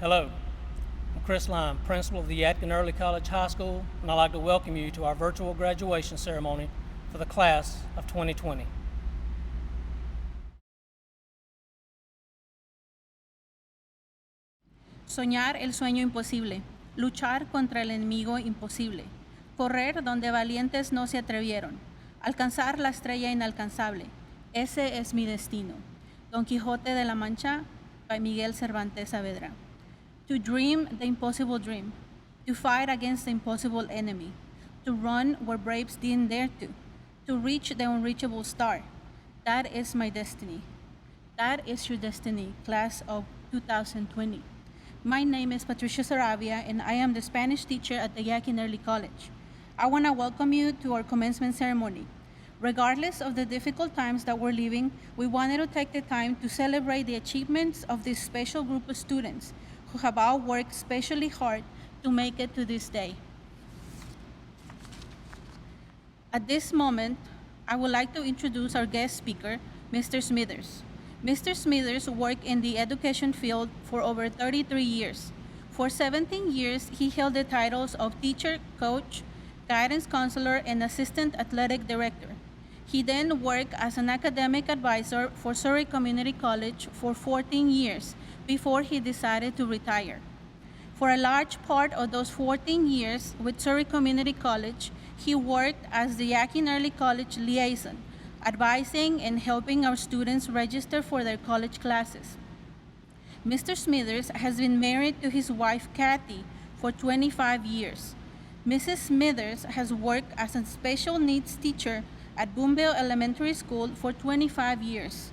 Hello, I'm Chris Lime, Principal of the Yadkin Early College High School, and I'd like to welcome you to our virtual graduation ceremony for the class of 2020. Soñar el sueño imposible, luchar contra el enemigo imposible, correr donde valientes no se atrevieron, alcanzar la estrella inalcanzable. Ese es mi destino. Don Quijote de la Mancha, by Miguel Cervantes Saavedra. To dream the impossible dream, to fight against the impossible enemy, to run where braves didn't dare to reach the unreachable star. That is my destiny. That is your destiny, class of 2020. My name is Patricia Saravia, and I am the Spanish teacher at the Yadkin Early College. I want to welcome you to our commencement ceremony. Regardless of the difficult times that we're living, we wanted to take the time to celebrate the achievements of this special group of students who have all worked especially hard to make it to this day. At this moment, I would like to introduce our guest speaker, Mr. Smithers. Mr. Smithers worked in the education field for over 33 years. For 17 years, he held the titles of teacher, coach, guidance counselor, and assistant athletic director. He then worked as an academic advisor for Surrey Community College for 14 years before he decided to retire. For a large part of those 14 years with Surrey Community College, he worked as the Yadkin Early College liaison, advising and helping our students register for their college classes. Mr. Smithers has been married to his wife, Kathy, for 25 years. Mrs. Smithers has worked as a special needs teacher at Boomville Elementary School for 25 years.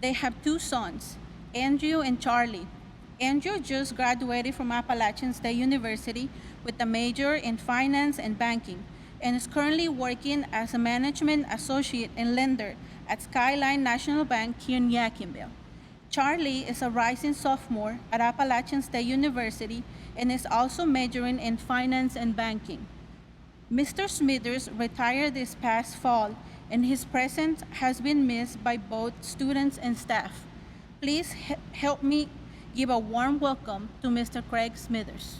They have two sons, Andrew and Charlie. Andrew just graduated from Appalachian State University with a major in finance and banking, and is currently working as a management associate and lender at Skyline National Bank here in Yadkinville. Charlie is a rising sophomore at Appalachian State University and is also majoring in finance and banking. Mr. Smithers retired this past fall, and his presence has been missed by both students and staff. Please help me give a warm welcome to Mr. Craig Smithers.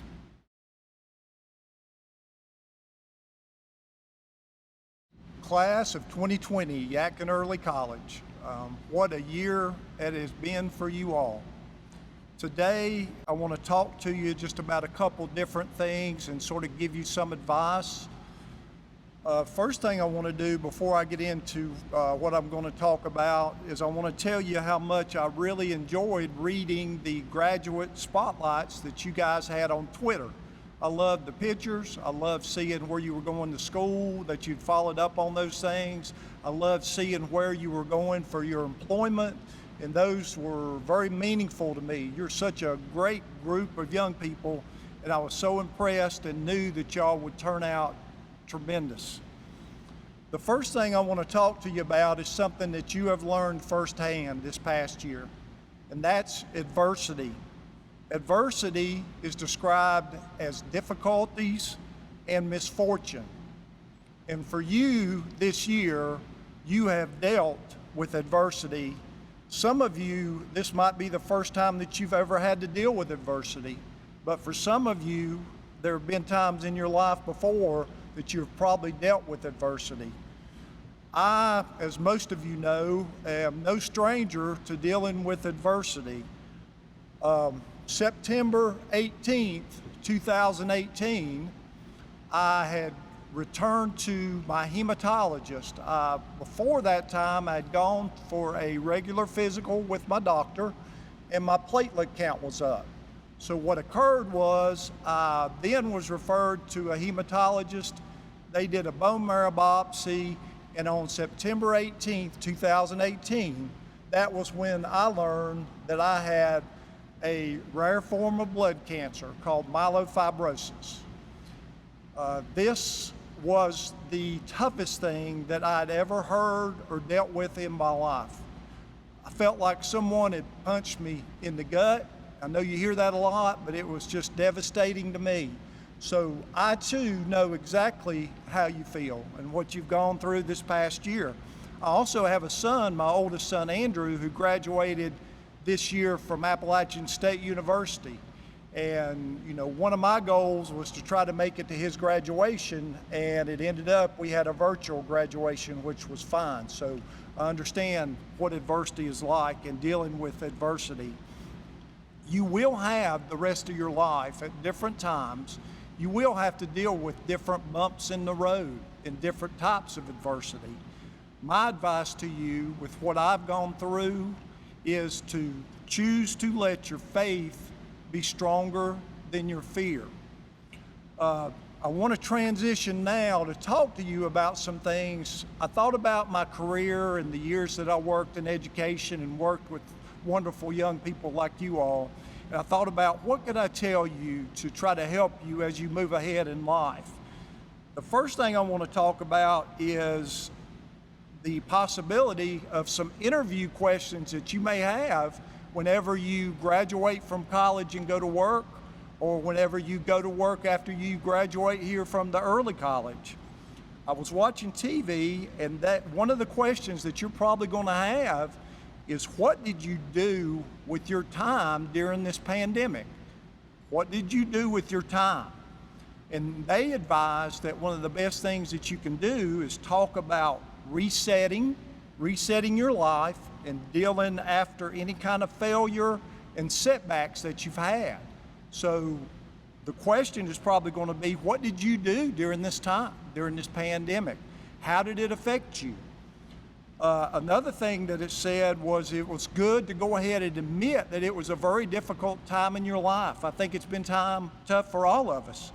Class of 2020, Yadkin Early College. What a year it has been for you all. Today, I want to talk to you just about a couple different things and sort of give you some advice. First thing I want to do before I get into what I'm going to talk about is I want to tell you how much I really enjoyed reading the graduate spotlights that you guys had on Twitter. I loved the pictures. I loved seeing where you were going to school, that you'd followed up on those things. I loved seeing where you were going for your employment, and those were very meaningful to me. You're such a great group of young people, and I was so impressed and knew that y'all would turn out tremendous. The first thing I want to talk to you about is something that you have learned firsthand this past year, and that's adversity. Adversity is described as difficulties and misfortune. And for you this year, you have dealt with adversity. Some of you, this might be the first time that you've ever had to deal with adversity. But for some of you, there have been times in your life before that you've probably dealt with adversity. I, as most of you know, am no stranger to dealing with adversity. September 18th, 2018, I had returned to my hematologist. Before that time, I had gone for a regular physical with my doctor, and my platelet count was up. So what occurred was I then was referred to a hematologist. They did a bone marrow biopsy, and on September 18th, 2018, that was when I learned that I had a rare form of blood cancer called myelofibrosis. This was the toughest thing that I'd ever heard or dealt with in my life. I felt like someone had punched me in the gut. I know you hear that a lot, but it was just devastating to me. So I too know exactly how you feel and what you've gone through this past year. I also have a son, my oldest son, Andrew, who graduated this year from Appalachian State University. And, you know, one of my goals was to try to make it to his graduation, and it ended up we had a virtual graduation, which was fine. So I understand what adversity is like and dealing with adversity. You will have the rest of your life at different times. You will have to deal with different bumps in the road and different types of adversity. My advice to you with what I've gone through is to choose to let your faith be stronger than your fear. I want to transition now to talk to you about some things. I thought about my career and the years that I worked in education and worked with wonderful young people like you all. And I thought about what could I tell you to try to help you as you move ahead in life. The first thing I want to talk about is the possibility of some interview questions that you may have whenever you graduate from college and go to work, or whenever you go to work after you graduate here from the early college. I was watching TV, and that one of the questions that you're probably going to have is, what did you do with your time during this pandemic? What did you do with your time? And they advise that one of the best things that you can do is talk about resetting your life and dealing after any kind of failure and setbacks that you've had. So the question is probably going to be, what did you do during this time, during this pandemic? How did it affect you? Another thing that it said was it was good to go ahead and admit that it was a very difficult time in your life. I think it's been tough for all of us.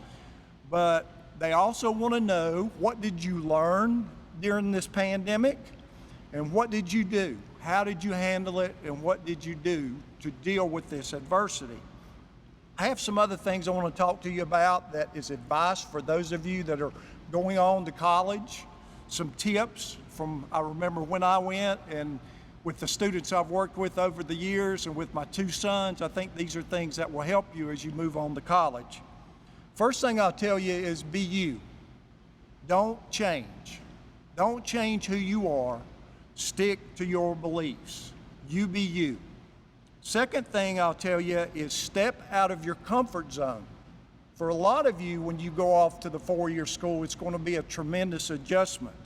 But they also want to know, what did you learn during this pandemic? And what did you do? How did you handle it? And what did you do to deal with this adversity? I have some other things I want to talk to you about that is advice for those of you that are going on to college. Some tips from, I remember when I went, and with the students I've worked with over the years and with my two sons, I think these are things that will help you as you move on to college. First thing I'll tell you is be you. Don't change. Don't change who you are. Stick to your beliefs. You be you. Second thing I'll tell you is step out of your comfort zone. For a lot of you, when you go off to the four-year school, it's going to be a tremendous adjustment.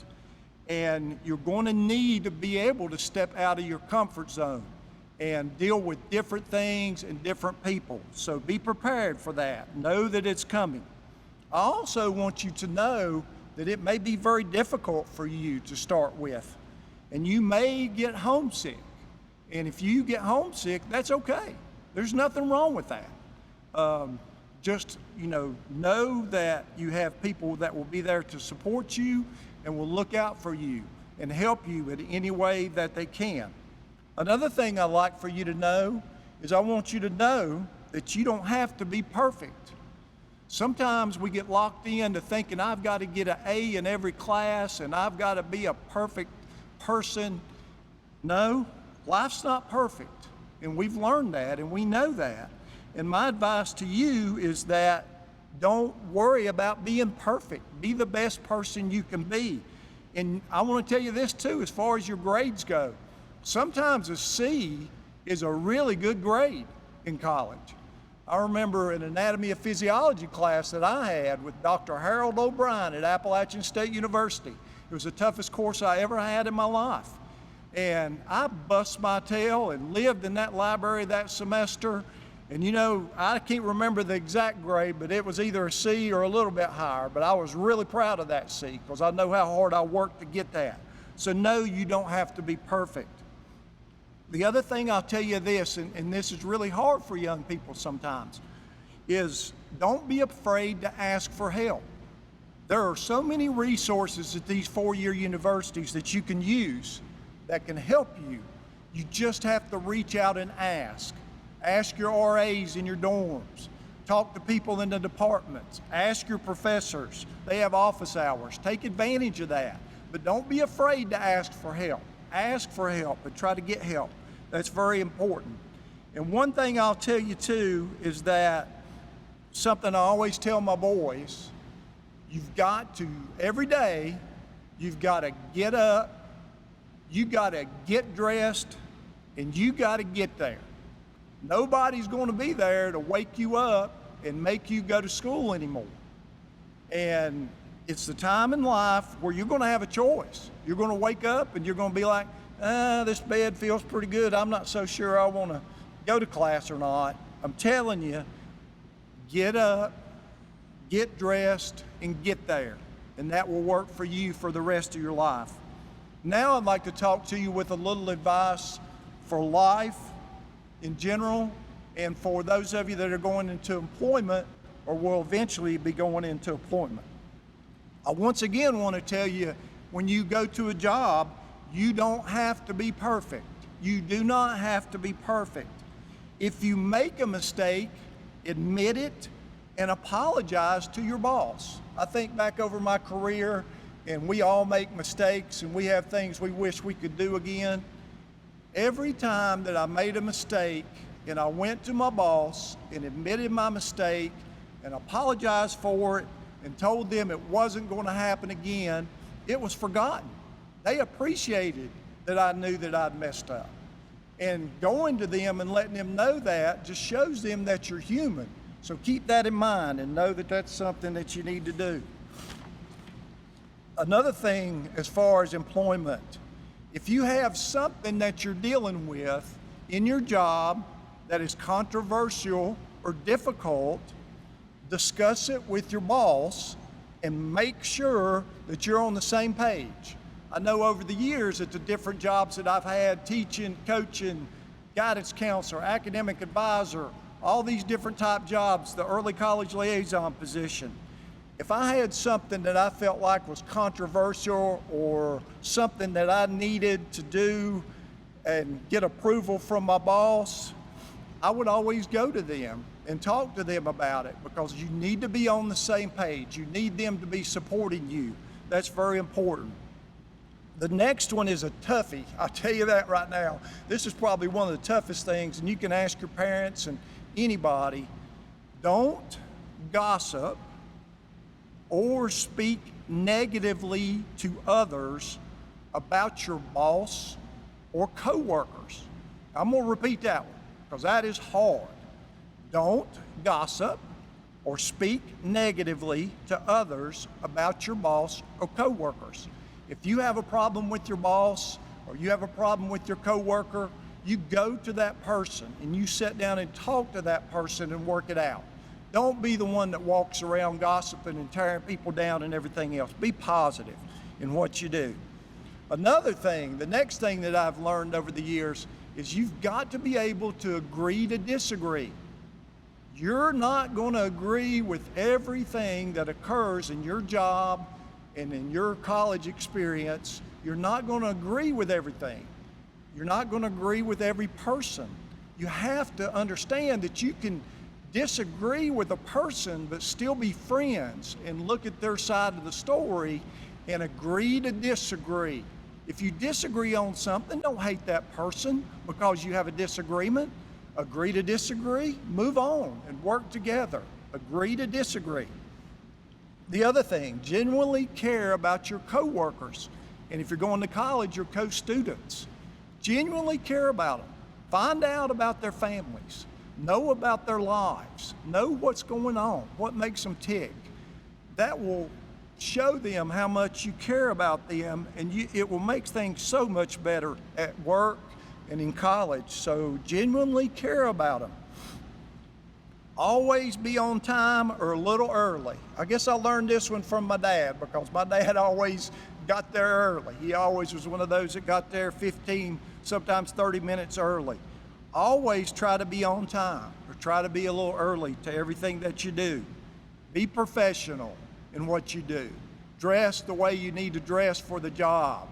And you're going to need to be able to step out of your comfort zone and deal with different things and different people. So be prepared for that. Know that it's coming. I also want you to know that it may be very difficult for you to start with, and you may get homesick. And if you get homesick, that's okay. There's nothing wrong with that. Just, know that you have people that will be there to support you and will look out for you and help you in any way that they can. Another thing I'd like for you to know is I want you to know that you don't have to be perfect. Sometimes we get locked into thinking I've got to get an A in every class and I've got to be a perfect person. No, life's not perfect, and we've learned that and we know that. And my advice to you is that don't worry about being perfect. Be the best person you can be. And I want to tell you this too, as far as your grades go. Sometimes a C is a really good grade in college. I remember an anatomy of physiology class that I had with Dr. Harold O'Brien at Appalachian State University. It was the toughest course I ever had in my life. And I bust my tail and lived in that library that semester. And I can't remember the exact grade, but it was either a C or a little bit higher. But I was really proud of that C because I know how hard I worked to get that. So no, you don't have to be perfect. The other thing I'll tell you this, and this is really hard for young people sometimes, is don't be afraid to ask for help. There are so many resources at these four-year universities that you can use that can help you. You just have to reach out and ask. Ask your RAs in your dorms. Talk to people in the departments. Ask your professors. They have office hours. Take advantage of that. But don't be afraid to ask for help. Ask for help and try to get help. That's very important. And one thing I'll tell you too is that something I always tell my boys, you've got to, every day, you've got to get up, you got to get dressed, and you got to get there. Nobody's going to be there to wake you up and make you go to school anymore. And it's the time in life where you're going to have a choice. You're going to wake up and you're going to be like, this bed feels pretty good. I'm not so sure I want to go to class or not. I'm telling you, get up, get dressed, and get there. And that will work for you for the rest of your life. Now I'd like to talk to you with a little advice for life in general, and for those of you that are going into employment or will eventually be going into employment. I once again want to tell you, when you go to a job, you don't have to be perfect. You do not have to be perfect. If you make a mistake, admit it and apologize to your boss. I think back over my career, and we all make mistakes and we have things we wish we could do again. Every time that I made a mistake and I went to my boss and admitted my mistake and apologized for it and told them it wasn't going to happen again, it was forgotten. They appreciated that I knew that I'd messed up. And going to them and letting them know that just shows them that you're human. So keep that in mind and know that that's something that you need to do. Another thing as far as employment, if you have something that you're dealing with in your job that is controversial or difficult, discuss it with your boss and make sure that you're on the same page. I know over the years at the different jobs that I've had, teaching, coaching, guidance counselor, academic advisor, all these different type jobs, the early college liaison position. If I had something that I felt like was controversial or something that I needed to do and get approval from my boss, I would always go to them and talk to them about it, because you need to be on the same page. You need them to be supporting you. That's very important. The next one is a toughie. I'll tell you that right now. This is probably one of the toughest things, and you can ask your parents and anybody. Don't gossip or speak negatively to others about your boss or coworkers. I'm going to repeat that one because that is hard. Don't gossip or speak negatively to others about your boss or coworkers. If you have a problem with your boss or you have a problem with your coworker, you go to that person and you sit down and talk to that person and work it out. Don't be the one that walks around gossiping and tearing people down and everything else. Be positive in what you do. Another thing, the next thing that I've learned over the years is you've got to be able to agree to disagree. You're not going to agree with everything that occurs in your job and in your college experience. You're not going to agree with everything. You're not going to agree with every person. You have to understand that you can disagree with a person but still be friends and look at their side of the story and agree to disagree. If you disagree on something, don't hate that person because you have a disagreement. Agree to disagree, move on and work together. Agree to disagree. The other thing, genuinely care about your coworkers. And if you're going to college, your co-students. Genuinely care about them. Find out about their families. Know about their lives. Know what's going on, what makes them tick. That will show them how much you care about them, and it will make things so much better at work and in college. So genuinely care about them. Always be on time or a little early. I guess I learned this one from my dad because my dad always got there early. He always was one of those that got there 15, sometimes 30 minutes early. Always try to be on time or try to be a little early to everything that you do. Be professional in what you do. Dress the way you need to dress for the job.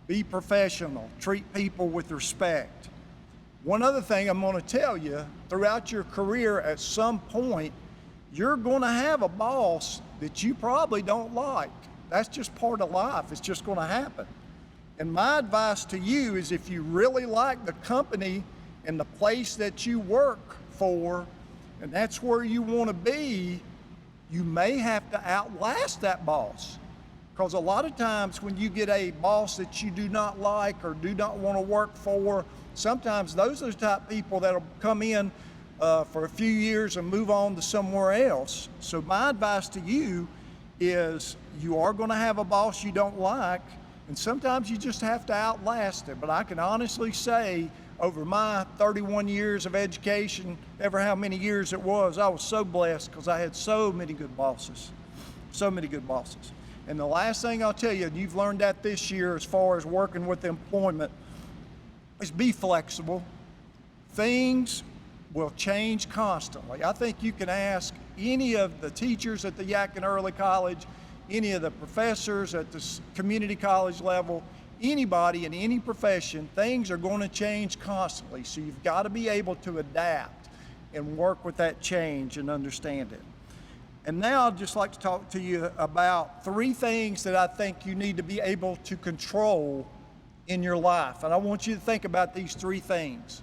Be professional. Treat people with respect. One other thing I'm going to tell you, throughout your career at some point, you're going to have a boss that you probably don't like. That's just part of life. It's just going to happen. And my advice to you is if you really like the company and the place that you work for, and that's where you want to be, you may have to outlast that boss. Because a lot of times when you get a boss that you do not like or do not want to work for, sometimes those are the type of people that'll come in for a few years and move on to somewhere else. So my advice to you is you are going to have a boss you don't like, and sometimes you just have to outlast it. But I can honestly say, over my 31 years of education, ever how many years it was, I was so blessed because I had so many good bosses. So many good bosses. And the last thing I'll tell you, and you've learned that this year as far as working with employment, is be flexible. Things will change constantly. I think you can ask any of the teachers at the Yadkin Early College, any of the professors at the community college level, anybody in any profession, things are going to change constantly. So you've got to be able to adapt and work with that change and understand it. And now I'd just like to talk to you about 3 things that I think you need to be able to control in your life. And I want you to think about these 3 things.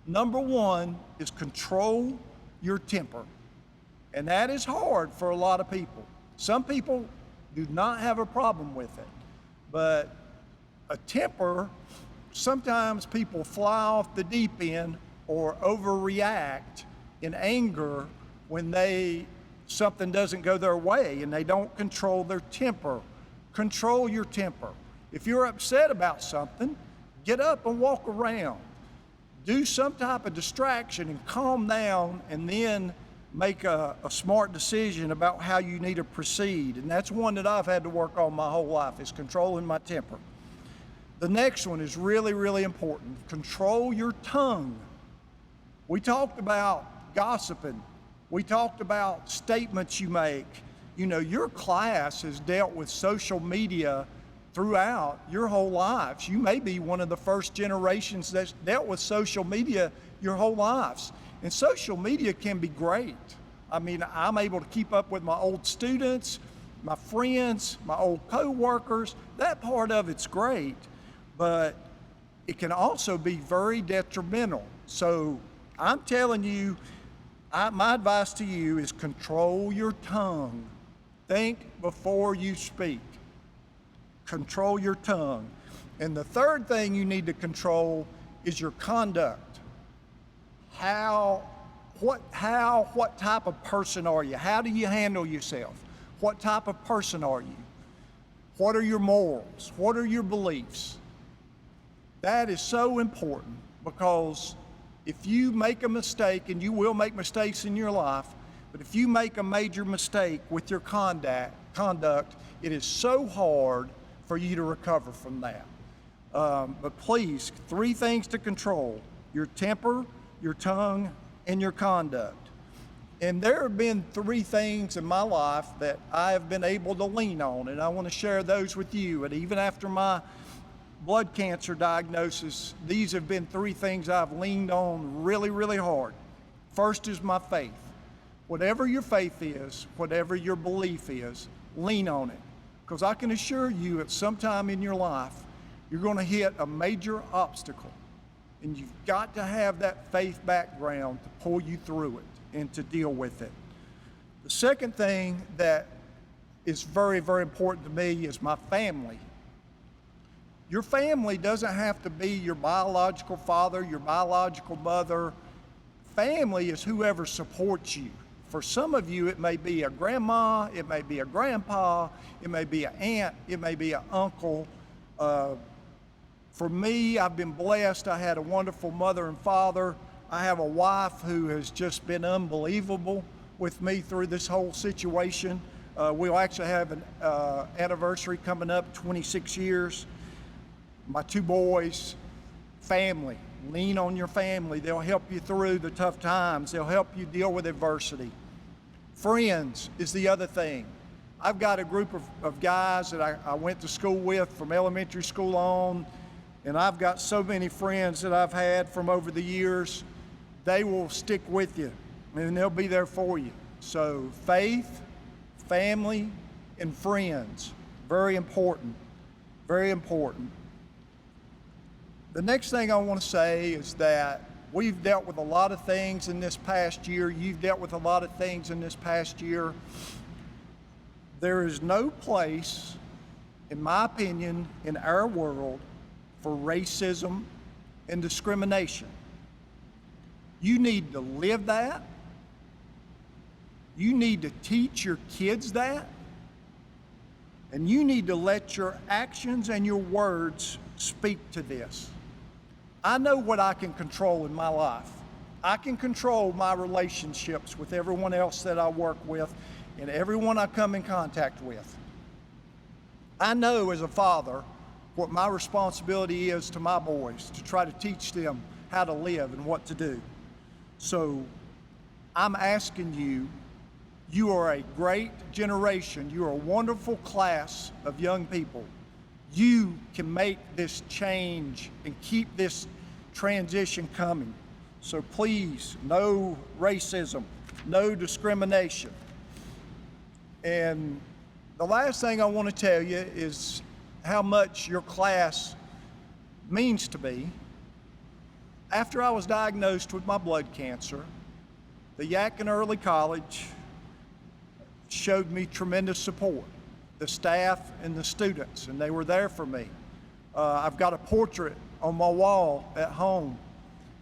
Number 1 is control your temper. And that is hard for a lot of people. Some people do not have a problem with it. But a temper, sometimes people fly off the deep end or overreact in anger when something doesn't go their way and they don't control their temper. Control your temper. If you're upset about something, get up and walk around. Do some type of distraction and calm down, and then make a smart decision about how you need to proceed. And that's one that I've had to work on my whole life, is controlling my temper. The next one is really, really important. Control your tongue. We talked about gossiping. We talked about statements you make. You know, your class has dealt with social media throughout your whole lives. You may be one of the first generations that's dealt with social media your whole lives. And social media can be great. I mean, I'm able to keep up with my old students, my friends, my old coworkers. That part of it's great, but it can also be very detrimental. So I'm telling you, my advice to you is control your tongue. Think before you speak. Control your tongue. And the third thing you need to control is your conduct. What type of person are you? How do you handle yourself? What type of person are you? What are your morals? What are your beliefs? That is so important, because if you make a mistake, and you will make mistakes in your life, but if you make a major mistake with your conduct, it is so hard for you to recover from that. But please, 3 things to control: your temper, your tongue, and your conduct. And there have been 3 things in my life that I have been able to lean on, and I want to share those with you. And even after my blood cancer diagnosis, these have been 3 things I've leaned on really, really hard. First is my faith. Whatever your faith is, whatever your belief is, lean on it. Because I can assure you, at some time in your life, you're going to hit a major obstacle. And you've got to have that faith background to pull you through it and to deal with it. The second thing that is very, very important to me is my family. Your family doesn't have to be your biological father, your biological mother. Family is whoever supports you. For some of you, it may be a grandma, it may be a grandpa, it may be an aunt, it may be an uncle. For me, I've been blessed. I had a wonderful mother and father. I have a wife who has just been unbelievable with me through this whole situation. We'll actually have an anniversary coming up, 26 years. My 2 boys, family. Lean on your family. They'll help you through the tough times. They'll help you deal with adversity. Friends is the other thing. I've got a group of guys that I went to school with from elementary school on, and I've got so many friends that I've had from over the years. They will stick with you, and they'll be there for you. So faith, family, and friends, very important, very important. The next thing I want to say is that we've dealt with a lot of things in this past year. You've dealt with a lot of things in this past year. There is no place, in my opinion, in our world for racism and discrimination. You need to live that. You need to teach your kids that. And you need to let your actions and your words speak to this. I know what I can control in my life. I can control my relationships with everyone else that I work with and everyone I come in contact with. I know as a father what my responsibility is to my boys, to try to teach them how to live and what to do. So I'm asking you, you are a great generation. You are a wonderful class of young people. You can make this change and keep this transition coming. So please, no racism, no discrimination. And the last thing I want to tell you is how much your class means to me. After I was diagnosed with my blood cancer, the Yadkin Early College showed me tremendous support, the staff and the students, and they were there for me. I've got a portrait on my wall at home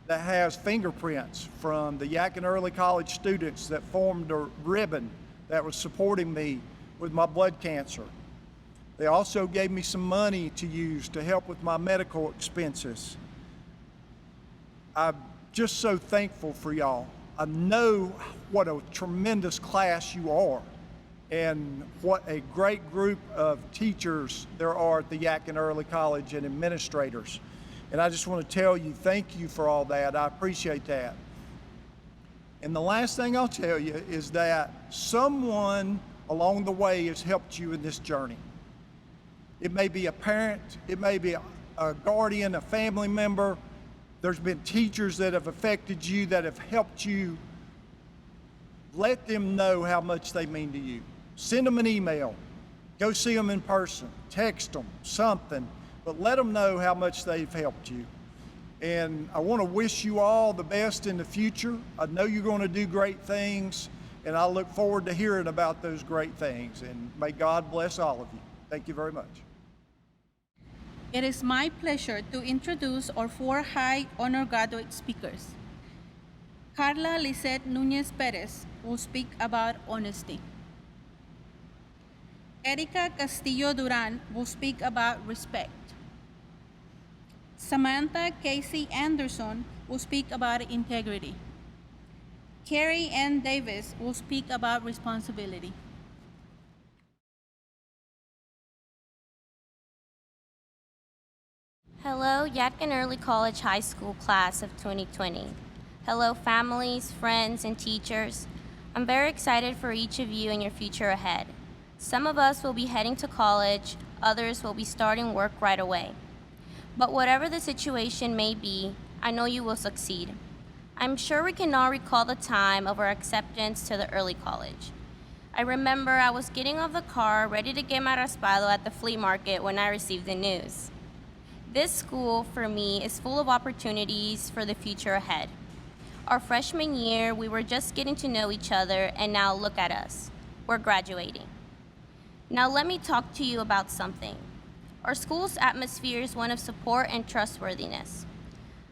that has fingerprints from the Yadkin Early College students that formed a ribbon that was supporting me with my blood cancer. They also gave me some money to use to help with my medical expenses. I'm just so thankful for y'all. I know what a tremendous class you are and what a great group of teachers there are at the Yadkin Early College and administrators. And I just want to tell you, thank you for all that. I appreciate that. And the last thing I'll tell you is that someone along the way has helped you in this journey. It may be a parent, it may be a guardian, a family member. There's been teachers that have affected you, that have helped you. Let them know how much they mean to you. Send them an email. Go see them in person. Text them, something. But let them know how much they've helped you. And I want to wish you all the best in the future. I know you're going to do great things, and I look forward to hearing about those great things. And may God bless all of you. Thank you very much. It is my pleasure to introduce our 4 high honor graduate speakers. Carla Lisette Nunez Perez will speak about honesty. Erika Castillo Duran will speak about respect. Samantha Casey Anderson will speak about integrity. Carrie Ann Davis will speak about responsibility. Hello, Yadkin Early College High School Class of 2020. Hello, families, friends, and teachers. I'm very excited for each of you and your future ahead. Some of us will be heading to college, others will be starting work right away. But whatever the situation may be, I know you will succeed. I'm sure we can all recall the time of our acceptance to the early college. I remember I was getting off the car ready to get my raspado at the flea market when I received the news. This school, for me, is full of opportunities for the future ahead. Our freshman year, we were just getting to know each other, and now look at us. We're graduating. Now let me talk to you about something. Our school's atmosphere is one of support and trustworthiness.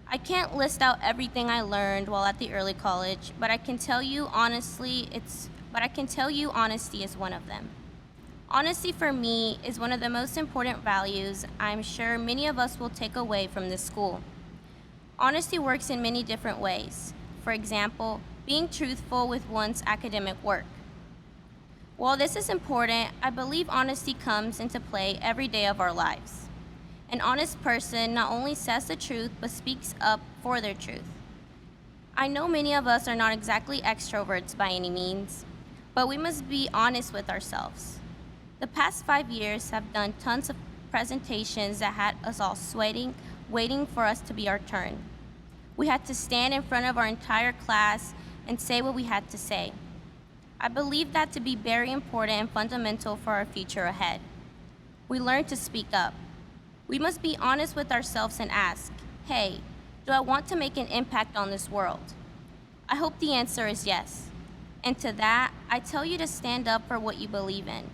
I can't list out everything I learned while at the early college, but I can tell you honesty is one of them. Honesty for me is one of the most important values I'm sure many of us will take away from this school. Honesty works in many different ways. For example, being truthful with one's academic work. While this is important, I believe honesty comes into play every day of our lives. An honest person not only says the truth, but speaks up for their truth. I know many of us are not exactly extroverts by any means, but we must be honest with ourselves. The past 5 years have done tons of presentations that had us all sweating, waiting for us to be our turn. We had to stand in front of our entire class and say what we had to say. I believe that to be very important and fundamental for our future ahead. We learn to speak up. We must be honest with ourselves and ask, hey, do I want to make an impact on this world? I hope the answer is yes. And to that, I tell you to stand up for what you believe in.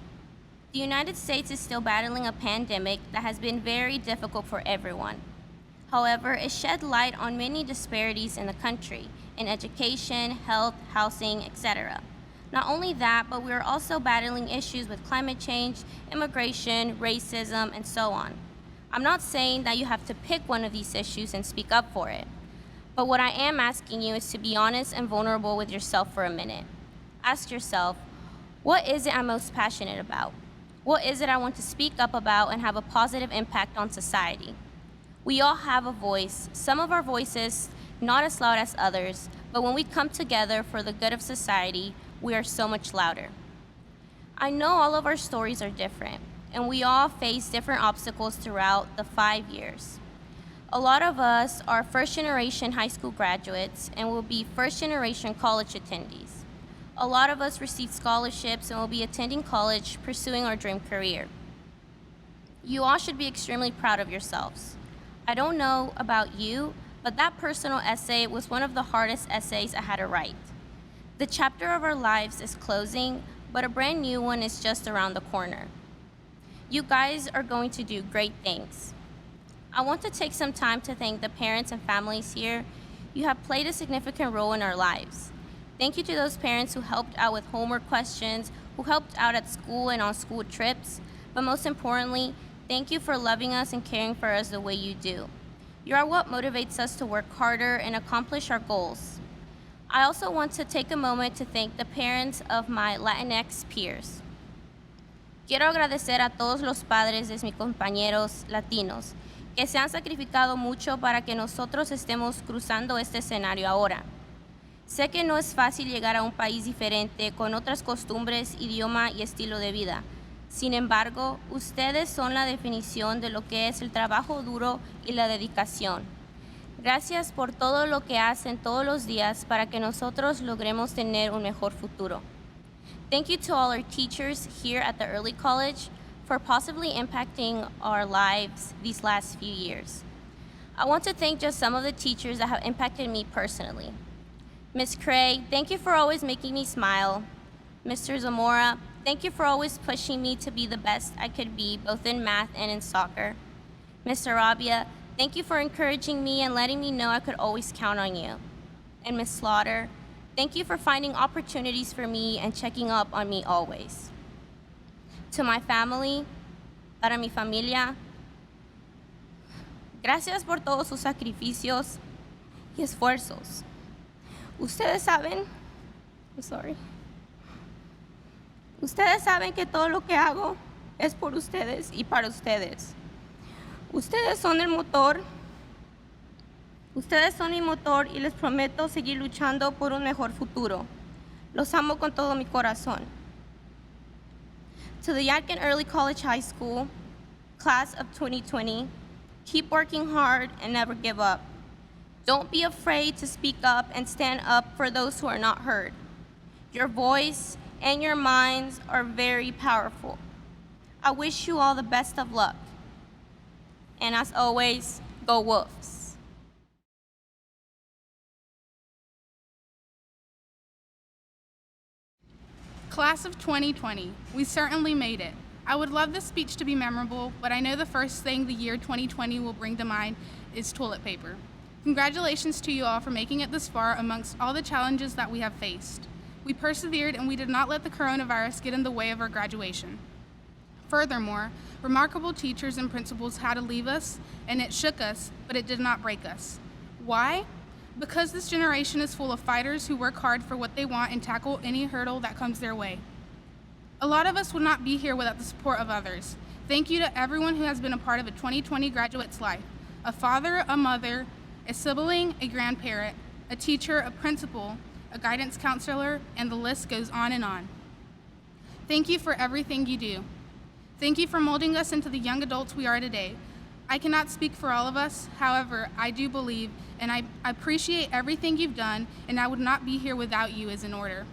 The United States is still battling a pandemic that has been very difficult for everyone. However, it shed light on many disparities in the country, in education, health, housing, etc. Not only that, but we are also battling issues with climate change, immigration, racism, and so on. I'm not saying that you have to pick one of these issues and speak up for it. But what I am asking you is to be honest and vulnerable with yourself for a minute. Ask yourself, what is it I'm most passionate about? What is it I want to speak up about and have a positive impact on society? We all have a voice, some of our voices not as loud as others, but when we come together for the good of society, we are so much louder. I know all of our stories are different, and we all face different obstacles throughout the 5 years. A lot of us are first-generation high school graduates and will be first-generation college attendees. A lot of us received scholarships and will be attending college, pursuing our dream career. You all should be extremely proud of yourselves. I don't know about you, but that personal essay was one of the hardest essays I had to write. The chapter of our lives is closing, but a brand new one is just around the corner. You guys are going to do great things. I want to take some time to thank the parents and families here. You have played a significant role in our lives. Thank you to those parents who helped out with homework questions, who helped out at school and on school trips, but most importantly, thank you for loving us and caring for us the way you do. You are what motivates us to work harder and accomplish our goals. I also want to take a moment to thank the parents of my Latinx peers. Quiero agradecer a todos los padres de mis compañeros latinos que se han sacrificado mucho para que nosotros estemos cruzando este escenario ahora. Sé que no es fácil llegar a un país diferente con otras costumbres, idioma y estilo de vida. Sin embargo, ustedes son la definición de lo que es el trabajo duro y la dedicación. Gracias por todo lo que hacen todos los días para que nosotros logremos tener un mejor futuro. Thank you to all our teachers here at the Early College for positively impacting our lives these last few years. I want to thank just some of the teachers that have impacted me personally. Ms. Cray, thank you for always making me smile. Mr. Zamora, thank you for always pushing me to be the best I could be, both in math and in soccer. Ms. Arabia, thank you for encouraging me and letting me know I could always count on you. And Ms. Slaughter, thank you for finding opportunities for me and checking up on me always. To my family, para mi familia, gracias por todos sus sacrificios y esfuerzos. Ustedes saben que todo lo que hago es por ustedes y para ustedes. Ustedes son el motor. Ustedes son mi motor y les prometo seguir luchando por un mejor futuro. Los amo con todo mi corazón. To the Yadkin Early College High School, class of 2020, keep working hard and never give up. Don't be afraid to speak up and stand up for those who are not heard. Your voice and your minds are very powerful. I wish you all the best of luck. And as always, go Wolves. Class of 2020, we certainly made it. I would love this speech to be memorable, but I know the first thing the year 2020 will bring to mind is toilet paper. Congratulations to you all for making it this far amongst all the challenges that we have faced. We persevered and we did not let the coronavirus get in the way of our graduation. Furthermore, remarkable teachers and principals had to leave us, and it shook us, but it did not break us. Why? Because this generation is full of fighters who work hard for what they want and tackle any hurdle that comes their way. A lot of us would not be here without the support of others. Thank you to everyone who has been a part of a 2020 graduate's life. A father, a mother, a sibling, a grandparent, a teacher, a principal, a guidance counselor, and the list goes on and on. Thank you for everything you do. Thank you for molding us into the young adults we are today. I cannot speak for all of us, however, I do believe, and I appreciate everything you've done, and I would not be here without you is in order.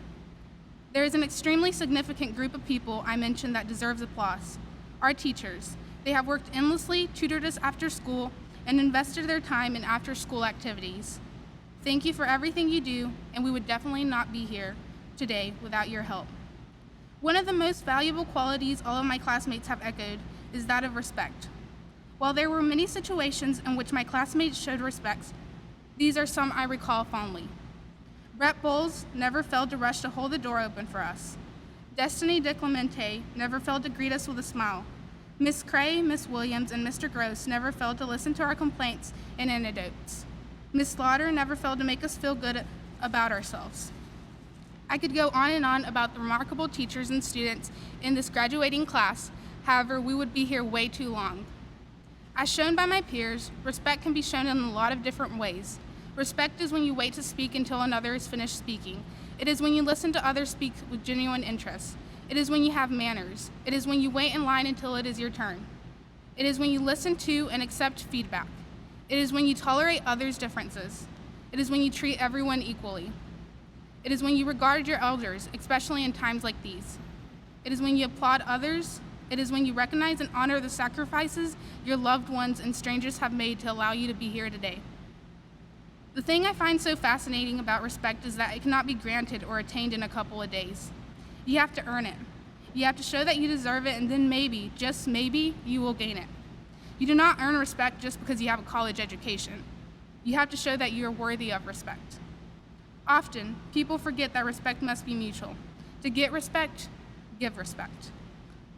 There is an extremely significant group of people I mentioned that deserves applause. Our teachers. They have worked endlessly, tutored us after school, and invested their time in after-school activities. Thank you for everything you do, and we would definitely not be here today without your help. One of the most valuable qualities all of my classmates have echoed is that of respect. While there were many situations in which my classmates showed respect, these are some I recall fondly. Brett Bowles never failed to rush to hold the door open for us. Destiny DeClemente never failed to greet us with a smile. Miss Cray, Miss Williams, and Mr. Gross never failed to listen to our complaints and anecdotes. Miss Slaughter never failed to make us feel good about ourselves. I could go on and on about the remarkable teachers and students in this graduating class. However, we would be here way too long. As shown by my peers, respect can be shown in a lot of different ways. Respect is when you wait to speak until another is finished speaking. It is when you listen to others speak with genuine interest. It is when you have manners. It is when you wait in line until it is your turn. It is when you listen to and accept feedback. It is when you tolerate others' differences. It is when you treat everyone equally. It is when you regard your elders, especially in times like these. It is when you applaud others. It is when you recognize and honor the sacrifices your loved ones and strangers have made to allow you to be here today. The thing I find so fascinating about respect is that it cannot be granted or attained in a couple of days. You have to earn it. You have to show that you deserve it, and then maybe, just maybe, you will gain it. You do not earn respect just because you have a college education. You have to show that you are worthy of respect. Often, people forget that respect must be mutual. To get respect, give respect.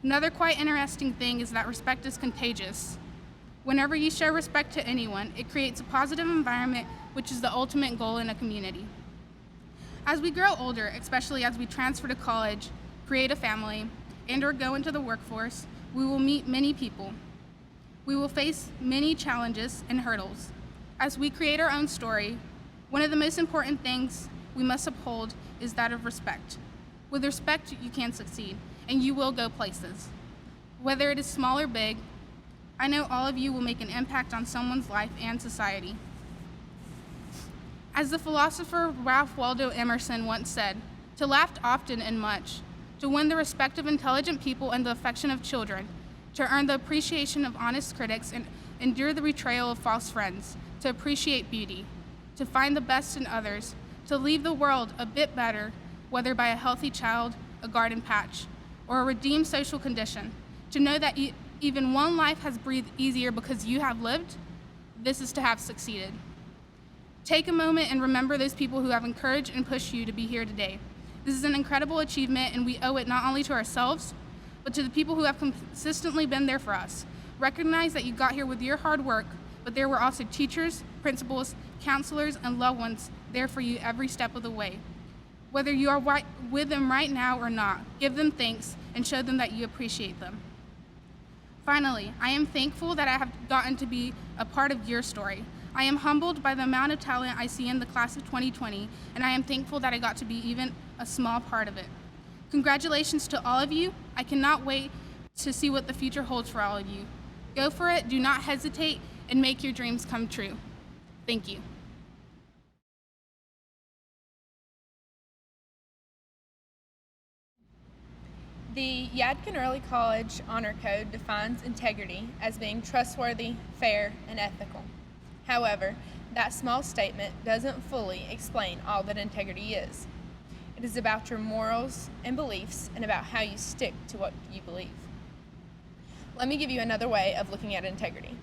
Another quite interesting thing is that respect is contagious. Whenever you show respect to anyone, it creates a positive environment, which is the ultimate goal in a community. As we grow older, especially as we transfer to college, create a family, and/or go into the workforce, we will meet many people. We will face many challenges and hurdles. As we create our own story, one of the most important things we must uphold is that of respect. With respect, you can succeed, and you will go places. Whether it is small or big, I know all of you will make an impact on someone's life and society. As the philosopher Ralph Waldo Emerson once said, to laugh often and much, to win the respect of intelligent people and the affection of children, to earn the appreciation of honest critics and endure the betrayal of false friends, to appreciate beauty, to find the best in others, to leave the world a bit better, whether by a healthy child, a garden patch, or a redeemed social condition, to know that even one life has breathed easier because you have lived, this is to have succeeded. Take a moment and remember those people who have encouraged and pushed you to be here today. This is an incredible achievement, and we owe it not only to ourselves, but to the people who have consistently been there for us. Recognize that you got here with your hard work, but there were also teachers, principals, counselors, and loved ones there for you every step of the way. Whether you are with them right now or not, give them thanks and show them that you appreciate them. Finally, I am thankful that I have gotten to be a part of your story. I am humbled by the amount of talent I see in the class of 2020, and I am thankful that I got to be even a small part of it. Congratulations to all of you. I cannot wait to see what the future holds for all of you. Go for it, do not hesitate, and make your dreams come true. Thank you. The Yadkin Early College Honor Code defines integrity as being trustworthy, fair, and ethical. However, that small statement doesn't fully explain all that integrity is. It is about your morals and beliefs and about how you stick to what you believe. Let me give you another way of looking at integrity.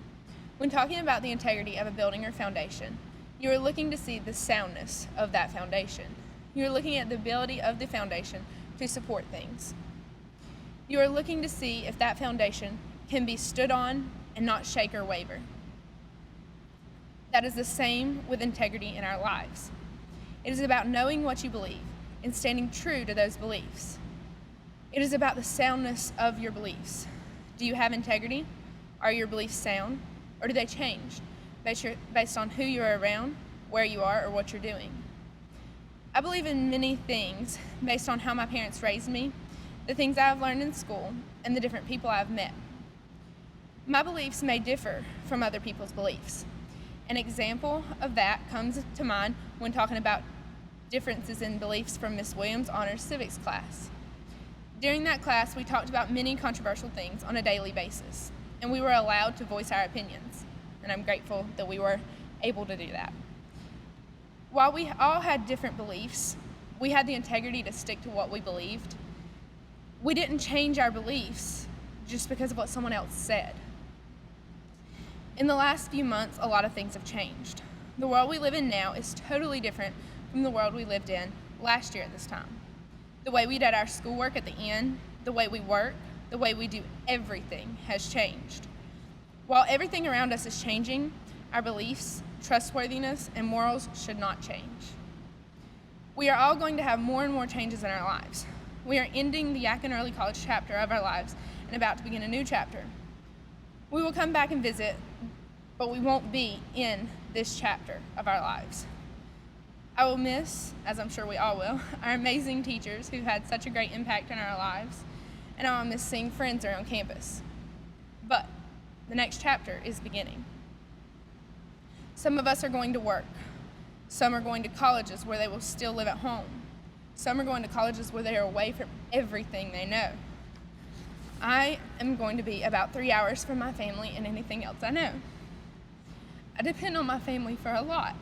When talking about the integrity of a building or foundation, you are looking to see the soundness of that foundation. You are looking at the ability of the foundation to support things. You are looking to see if that foundation can be stood on and not shake or waver. That is the same with integrity in our lives. It is about knowing what you believe and standing true to those beliefs. It is about the soundness of your beliefs. Do you have integrity? Are your beliefs sound? Or do they change based on who you're around, where you are, or what you're doing? I believe in many things based on how my parents raised me, the things I've learned in school, and the different people I've met. My beliefs may differ from other people's beliefs. An example of that comes to mind when talking about differences in beliefs from Miss Williams' Honors Civics class. During that class, we talked about many controversial things on a daily basis, and we were allowed to voice our opinions, and I'm grateful that we were able to do that. While we all had different beliefs, we had the integrity to stick to what we believed. We didn't change our beliefs just because of what someone else said. In the last few months, a lot of things have changed. The world we live in now is totally different from the world we lived in last year at this time. The way we did our schoolwork at the end, the way we work, the way we do everything has changed. While everything around us is changing, our beliefs, trustworthiness, and morals should not change. We are all going to have more and more changes in our lives. We are ending the Yadkin Early College chapter of our lives and about to begin a new chapter. We will come back and visit, but we won't be in this chapter of our lives. I will miss, as I'm sure we all will, our amazing teachers who had such a great impact in our lives, and I will miss seeing friends around campus. But the next chapter is beginning. Some of us are going to work. Some are going to colleges where they will still live at home. Some are going to colleges where they are away from everything they know. I am going to be about 3 hours from my family and anything else I know. I depend on my family for a lot.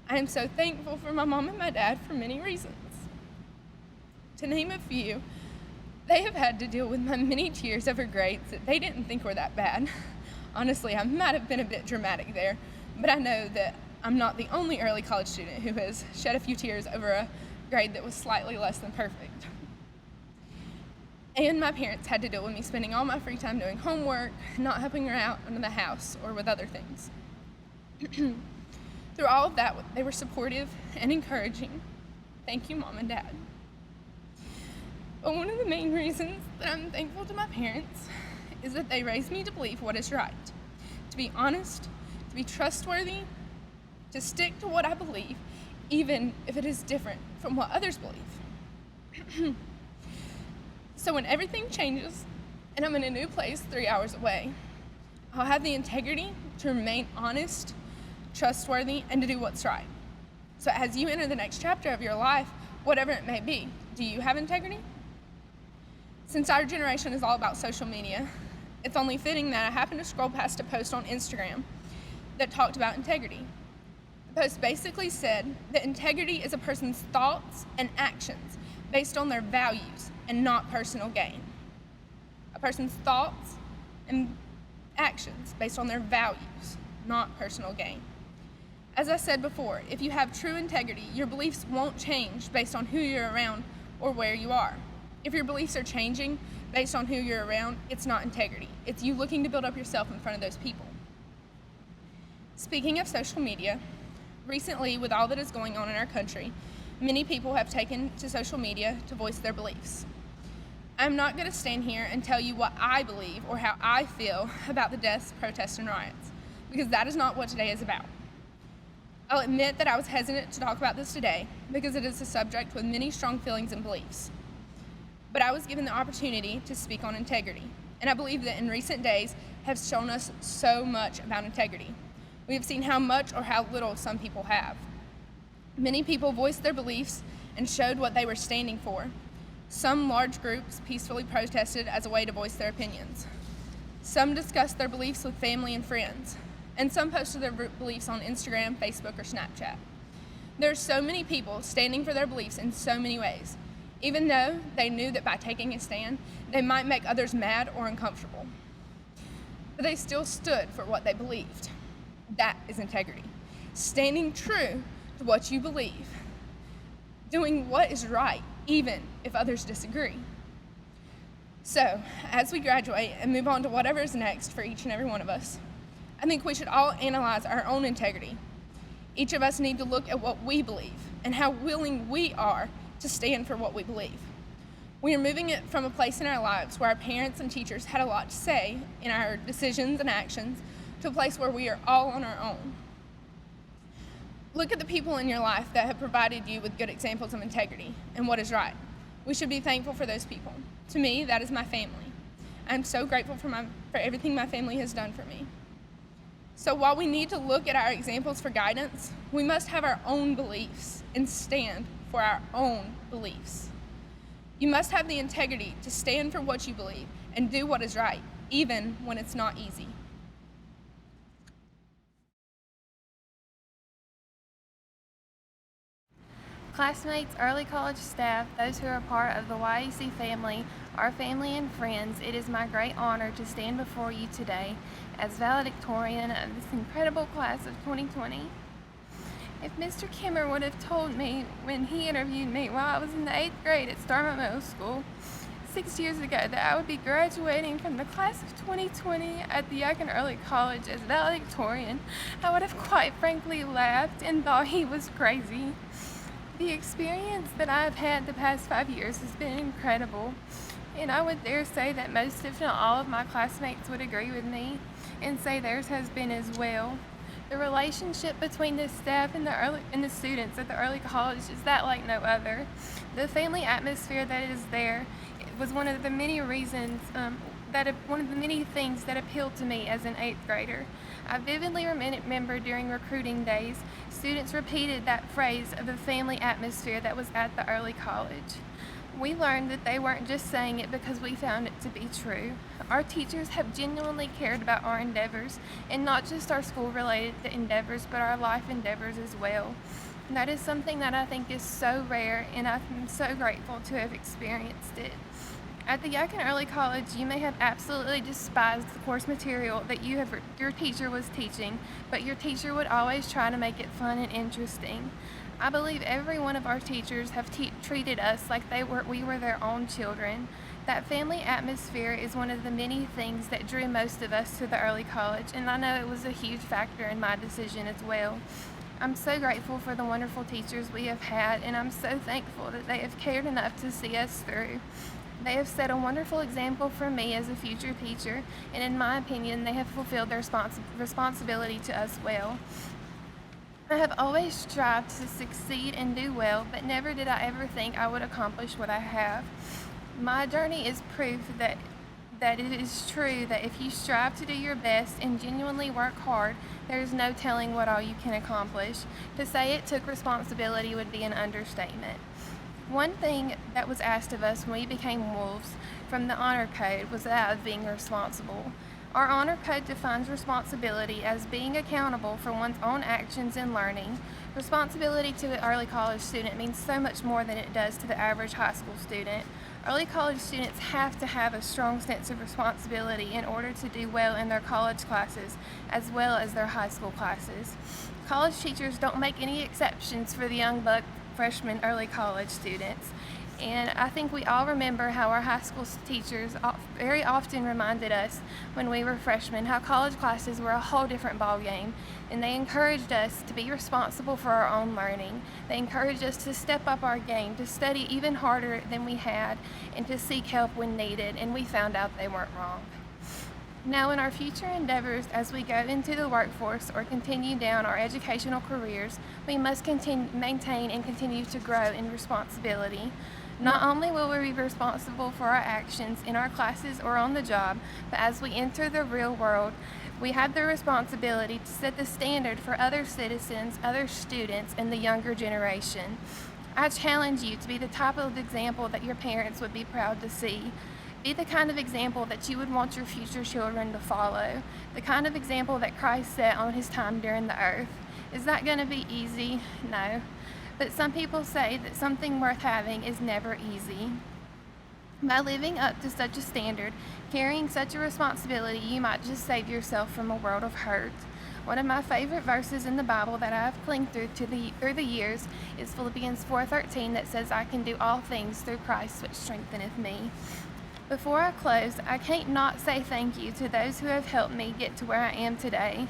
I am so thankful for my mom and my dad for many reasons. To name a few, they have had to deal with my many tears over grades that they didn't think were that bad. Honestly, I might have been a bit dramatic there, but I know that I'm not the only early college student who has shed a few tears over a grade that was slightly less than perfect. And my parents had to deal with me spending all my free time doing homework, not helping around in the house or with other things. Through all of that, they were supportive and encouraging. Thank you, Mom and Dad. But one of the main reasons that I'm thankful to my parents is that they raised me to believe what is right, to be honest, to be trustworthy, to stick to what I believe, even if it is different from what others believe. So when everything changes and I'm in a new place 3 hours away, I'll have the integrity to remain honest, trustworthy, and to do what's right. So as you enter the next chapter of your life, whatever it may be, do you have integrity? Since our generation is all about social media, it's only fitting that I happened to scroll past a post on Instagram that talked about integrity. The post basically said that integrity is a person's thoughts and actions based on their values and not personal gain. A person's thoughts and actions based on their values, not personal gain. As I said before, if you have true integrity, your beliefs won't change based on who you're around or where you are. If your beliefs are changing based on who you're around, it's not integrity. It's you looking to build up yourself in front of those people. Speaking of social media, recently with all that is going on in our country, many people have taken to social media to voice their beliefs. I'm not going to stand here and tell you what I believe or how I feel about the deaths, protests, and riots, because that is not what today is about. I'll admit that I was hesitant to talk about this today because it is a subject with many strong feelings and beliefs. But I was given the opportunity to speak on integrity, and I believe that in recent days have shown us so much about integrity. We have seen how much or how little some people have. Many people voiced their beliefs and showed what they were standing for. Some large groups peacefully protested as a way to voice their opinions. Some discussed their beliefs with family and friends, and some posted their beliefs on Instagram, Facebook, or Snapchat. There are so many people standing for their beliefs in so many ways, even though they knew that by taking a stand, they might make others mad or uncomfortable. But they still stood for what they believed. That is integrity. Standing true to what you believe. Doing what is right, even if others disagree. So, as we graduate and move on to whatever is next for each and every one of us, I think we should all analyze our own integrity. Each of us need to look at what we believe and how willing we are to stand for what we believe. We are moving it from a place in our lives where our parents and teachers had a lot to say in our decisions and actions to a place where we are all on our own. Look at the people in your life that have provided you with good examples of integrity and what is right. We should be thankful for those people. To me, that is my family. I'm so grateful for everything my family has done for me. So while we need to look at our examples for guidance, we must have our own beliefs and stand for our own beliefs. You must have the integrity to stand for what you believe and do what is right, even when it's not easy. Classmates, early college staff, those who are part of the YEC family, our family and friends, it is my great honor to stand before you today as valedictorian of this incredible class of 2020. If Mr. Kimmer would have told me when he interviewed me while I was in the 8th grade at Starma Middle School 6 years ago that I would be graduating from the class of 2020 at the Yadkin Early College as valedictorian, I would have quite frankly laughed and thought he was crazy. The experience that I have had the past 5 years has been incredible, and I would dare say that most, if not all, of my classmates would agree with me and say theirs has been as well. The relationship between the staff and the students at the early college is that like no other. The family atmosphere that is there was one of the many reasons one of the many things that appealed to me as an 8th grader. I vividly remember during recruiting days, students repeated that phrase of the family atmosphere that was at the early college. We learned that they weren't just saying it because we found it to be true. Our teachers have genuinely cared about our endeavors, and not just our school-related endeavors, but our life endeavors as well. And that is something that I think is so rare, and I'm so grateful to have experienced it. At the Yadkin Early College, you may have absolutely despised the course material that your teacher was teaching, but your teacher would always try to make it fun and interesting. I believe every one of our teachers have treated us like we were their own children. That family atmosphere is one of the many things that drew most of us to the early college, and I know it was a huge factor in my decision as well. I'm so grateful for the wonderful teachers we have had, and I'm so thankful that they have cared enough to see us through. They have set a wonderful example for me as a future teacher, and in my opinion, they have fulfilled their responsibility to us well. I have always strived to succeed and do well, but never did I ever think I would accomplish what I have. My journey is proof that it is true that if you strive to do your best and genuinely work hard, there is no telling what all you can accomplish. To say it took responsibility would be an understatement. One thing that was asked of us when we became wolves from the honor code was that of being responsible. Our honor code defines responsibility as being accountable for one's own actions and learning. Responsibility to an early college student means so much more than it does to the average high school student. Early college students have to have a strong sense of responsibility in order to do well in their college classes as well as their high school classes. College teachers don't make any exceptions for the young buck freshman early college students. And I think we all remember how our high school teachers very often reminded us when we were freshmen how college classes were a whole different ballgame. And they encouraged us to be responsible for our own learning. They encouraged us to step up our game, to study even harder than we had, and to seek help when needed. And we found out they weren't wrong. Now, in our future endeavors, as we go into the workforce or continue down our educational careers, we must maintain and continue to grow in responsibility. Not only will we be responsible for our actions in our classes or on the job, but as we enter the real world, we have the responsibility to set the standard for other citizens, other students, and the younger generation. I challenge you to be the type of example that your parents would be proud to see. Be the kind of example that you would want your future children to follow. The kind of example that Christ set on his time during the earth. Is that going to be easy? No. But some people say that something worth having is never easy. By living up to such a standard, carrying such a responsibility, you might just save yourself from a world of hurt. One of my favorite verses in the Bible that I have clinged through the years is Philippians 4:13 that says, I can do all things through Christ which strengtheneth me. Before I close, I can't not say thank you to those who have helped me get to where I am today.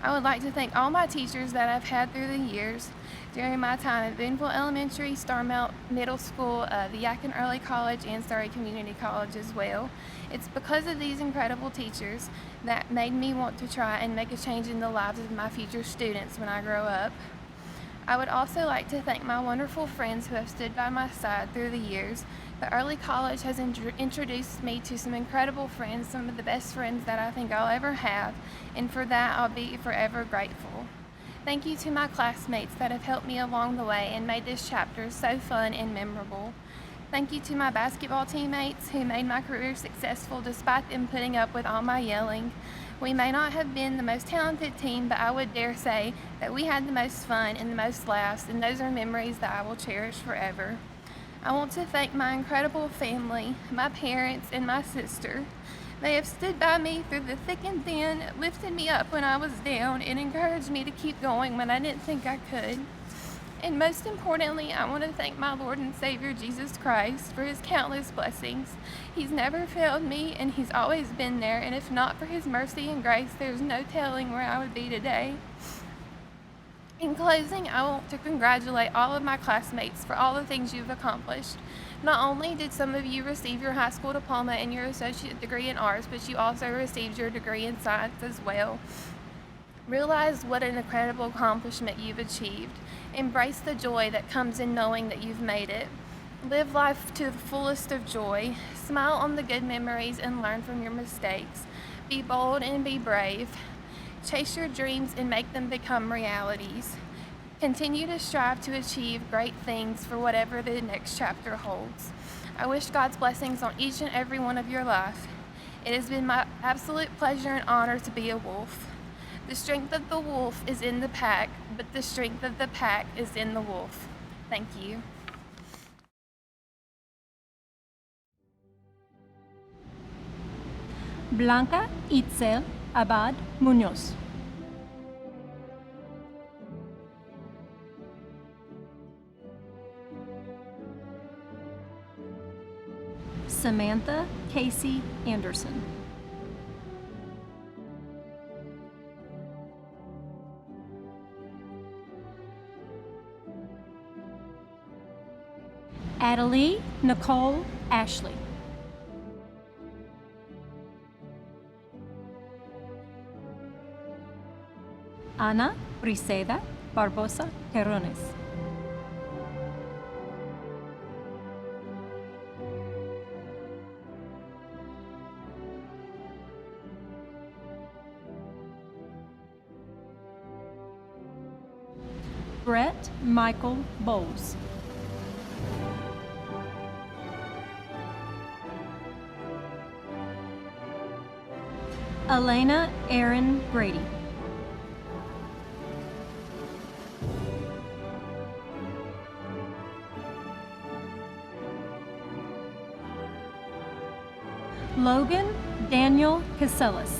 I would like to thank all my teachers that I've had through the years during my time at Boonville Elementary, Starmount Middle School, the Yadkin Early College, and Surrey Community College as well. It's because of these incredible teachers that made me want to try and make a change in the lives of my future students when I grow up. I would also like to thank my wonderful friends who have stood by my side through the years. The early college has introduced me to some incredible friends, some of the best friends that I think I'll ever have, and for that I'll be forever grateful. Thank you to my classmates that have helped me along the way and made this chapter so fun and memorable. Thank you to my basketball teammates who made my career successful despite them putting up with all my yelling. We may not have been the most talented team, but I would dare say that we had the most fun and the most laughs, and those are memories that I will cherish forever. I want to thank my incredible family, my parents, and my sister. They have stood by me through the thick and thin, lifted me up when I was down, and encouraged me to keep going when I didn't think I could. And most importantly, I want to thank my Lord and Savior Jesus Christ for his countless blessings. He's never failed me, and he's always been there, and if not for his mercy and grace, there's no telling where I would be today. In closing, I want to congratulate all of my classmates for all the things you've accomplished. Not only did some of you receive your high school diploma and your associate degree in arts, but you also received your degree in science as well. Realize what an incredible accomplishment you've achieved. Embrace the joy that comes in knowing that you've made it. Live life to the fullest of joy. Smile on the good memories and learn from your mistakes. Be bold and be brave. Chase your dreams and make them become realities. Continue to strive to achieve great things for whatever the next chapter holds. I wish God's blessings on each and every one of your life. It has been my absolute pleasure and honor to be a wolf. The strength of the wolf is in the pack, but the strength of the pack is in the wolf. Thank you. Blanca Itzel Abad Munoz. Samantha Casey Anderson. Adelie Nicole Ashley. Ana Briseda Barbosa Terrones. Brett Michael Bowles. Elena Erin Brady. Logan Daniel Casellas.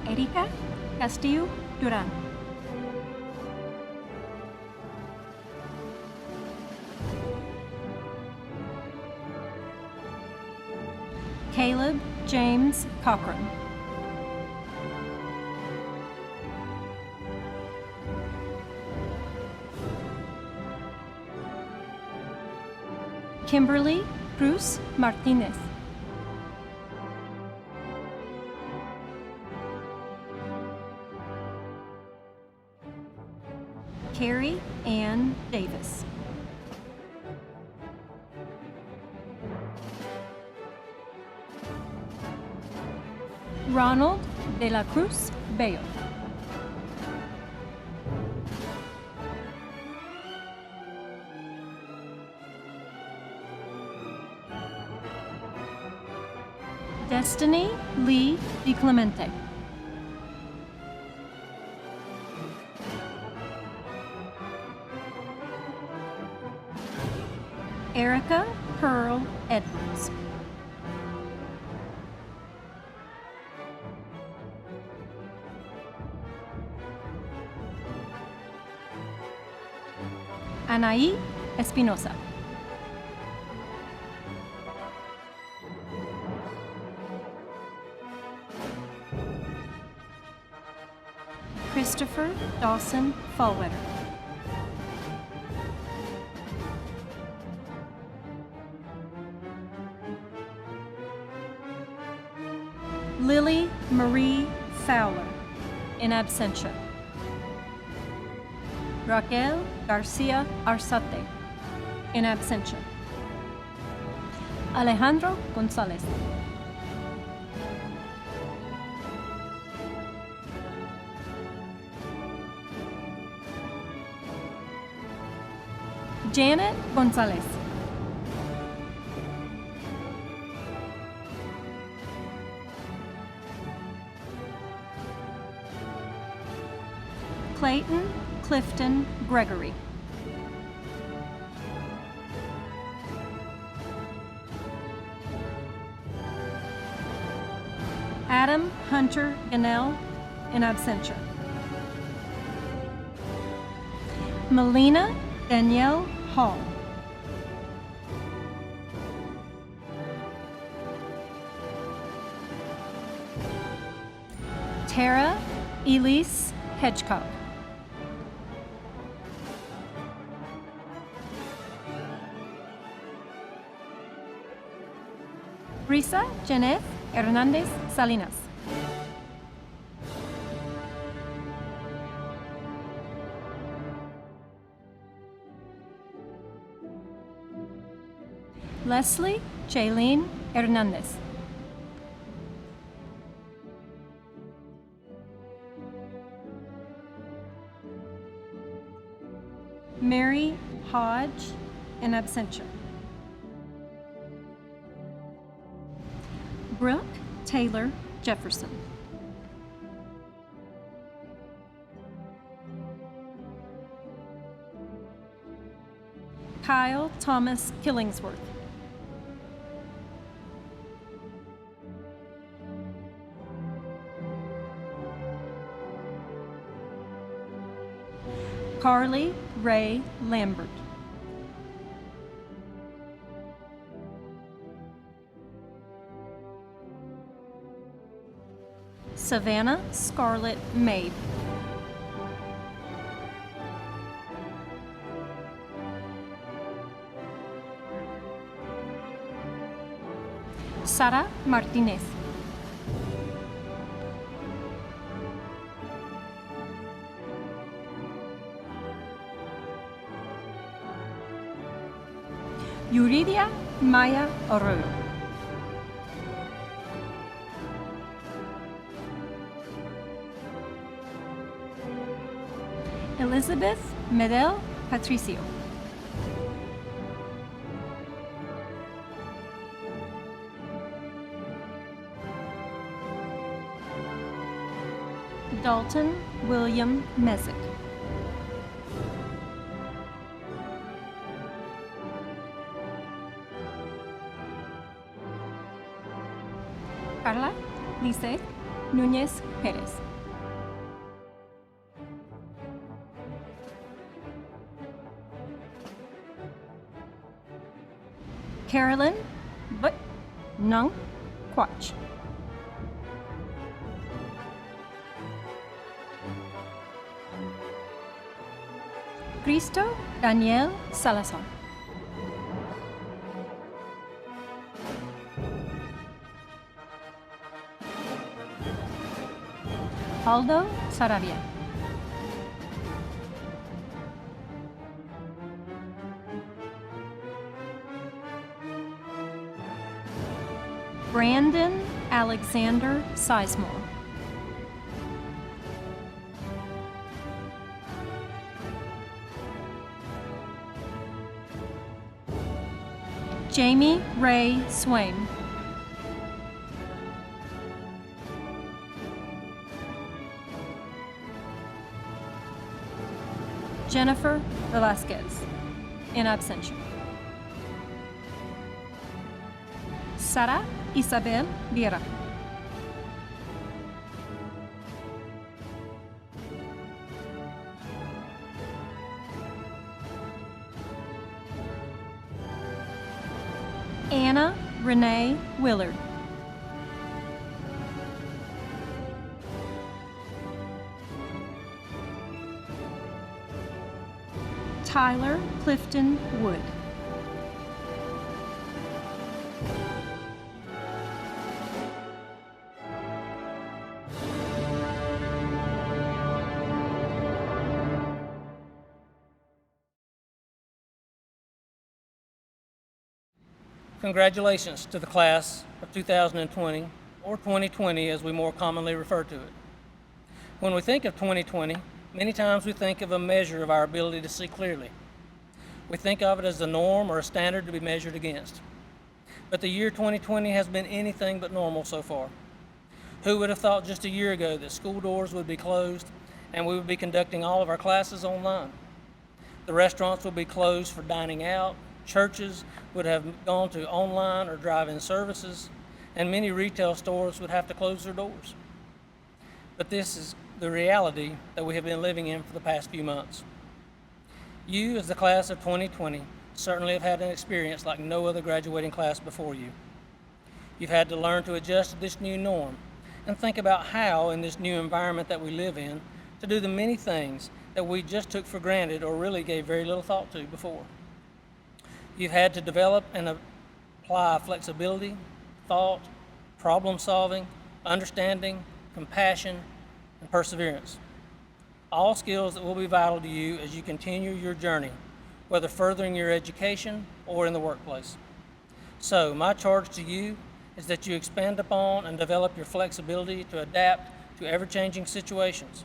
Erika Castillo Duran. Caleb James Cochran. Kimberly Cruz Martinez. Carrie Ann Davis. Ronald de la Cruz Bello. Destiny Lee DiClemente. Erica Pearl Edwards. Anaí Espinosa. Christopher Dawson Fallwetter. Lily Marie Fowler, in absentia. Raquel Garcia Arzate, in absentia. Alejandro Gonzalez. Janet Gonzalez. Clayton Clifton Gregory. Adam Hunter Ganell, in absentia. Melina Danielle Hall. Tara Elise Hedgecock. Risa Janet Hernandez Salinas. Leslie Jaylene Hernandez. Mary Hodge, in absentia. Brooke Taylor Jefferson. Kyle Thomas Killingsworth. Carly Ray Lambert. Savannah Scarlett Mabe. Sara Martinez. Yuridia Maya Arroyo. Elizabeth Medel Patricio. Dalton William Messick. Carla Lice Núñez Pérez. Carolyn But Nung Quach. Cristo Daniel Salazar. Aldo Saravia. Brandon Alexander Sizemore. Jamie Ray Swain. Jennifer Velasquez, in absentia. Sara Isabel Vieira. Anna Renee Willard. Tyler Clifton Wood. Congratulations to the class of 2020, or 2020 as we more commonly refer to it. When we think of 2020, many times we think of a measure of our ability to see clearly. We think of it as the norm or a standard to be measured against. But the year 2020 has been anything but normal so far. Who would have thought just a year ago that school doors would be closed and we will be conducting all of our classes online. The restaurants will be closed for dining out, churches would have gone to online or drive-in services, and many retail stores would have to close their doors. But this is the reality that we have been living in for the past few months. You, as the class of 2020, certainly have had an experience like no other graduating class before you. You've had to learn to adjust to this new norm and think about how, in this new environment that we live in, to do the many things that we just took for granted or really gave very little thought to before. You've had to develop and apply flexibility, thought, problem solving, understanding, compassion, and perseverance. All skills that will be vital to you as you continue your journey, whether furthering your education or in the workplace. So, my charge to you is that you expand upon and develop your flexibility to adapt to ever-changing situations,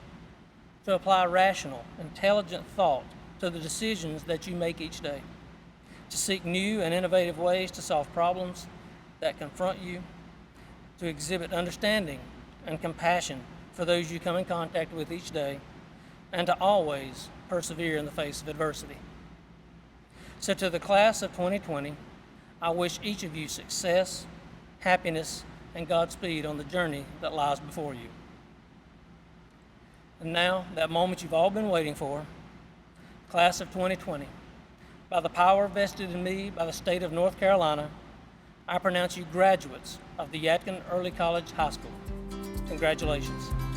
to apply rational, intelligent thought to the decisions that you make each day, to seek new and innovative ways to solve problems that confront you, to exhibit understanding and compassion for those you come in contact with each day, and to always persevere in the face of adversity. So to the class of 2020, I wish each of you success, happiness, and Godspeed on the journey that lies before you. And now, that moment you've all been waiting for, class of 2020, by the power vested in me by the state of North Carolina, I pronounce you graduates of the Yadkin Early College High School. Congratulations.